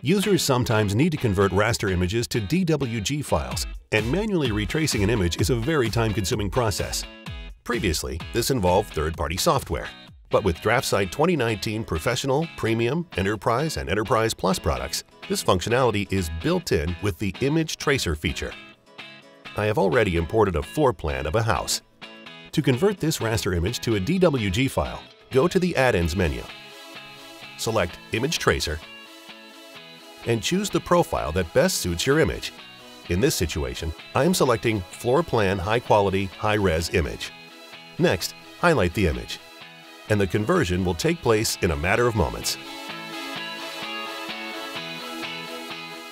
Users sometimes need to convert raster images to DWG files, and manually retracing an image is a very time-consuming process. Previously, this involved third-party software. But with DraftSight 2019 Professional, Premium, Enterprise, and Enterprise Plus products, this functionality is built in with the Image Tracer feature. I have already imported a floor plan of a house. To convert this raster image to a DWG file, go to the Add-ins menu. Select Image Tracer and choose the profile that best suits your image. In this situation, I am selecting Floor Plan High Quality High Res Image. Next, highlight the image, and the conversion will take place in a matter of moments.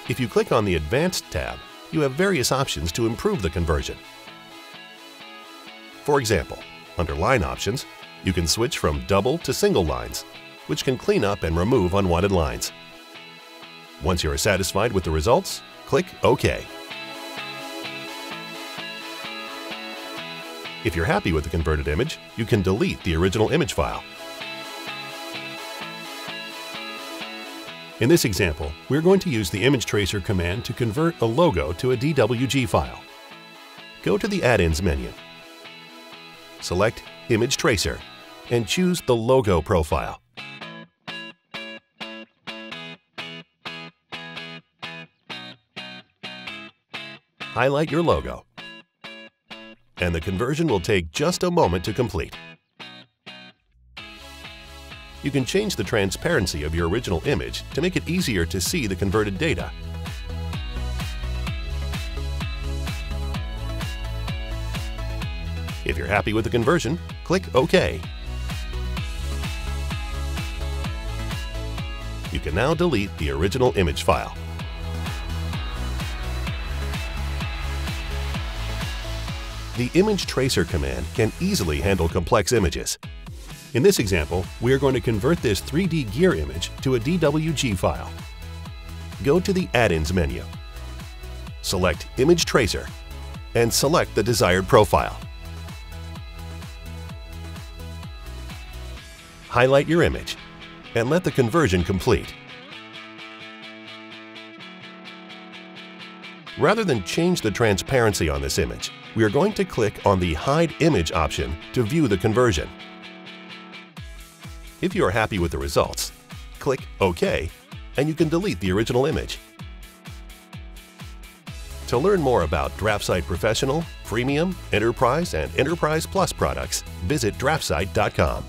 If you click on the Advanced tab, you have various options to improve the conversion. For example, under Line Options, you can switch from double to single lines, which can clean up and remove unwanted lines. Once you are satisfied with the results, click OK. If you're happy with the converted image, you can delete the original image file. In this example, we're going to use the Image Tracer command to convert a logo to a DWG file. Go to the Add-ins menu. Select Image Tracer and choose the logo profile. Highlight your logo, and the conversion will take just a moment to complete. You can change the transparency of your original image to make it easier to see the converted data. If you're happy with the conversion, click OK. You can now delete the original image file. The Image Tracer command can easily handle complex images. In this example, we are going to convert this 3D gear image to a DWG file. Go to the Add-ins menu. Select Image Tracer and select the desired profile. Highlight your image and let the conversion complete. Rather than change the transparency on this image, we are going to click on the Hide Image option to view the conversion. If you are happy with the results, click OK and you can delete the original image. To learn more about DraftSight Professional, Premium, Enterprise, and Enterprise Plus products, visit DraftSight.com.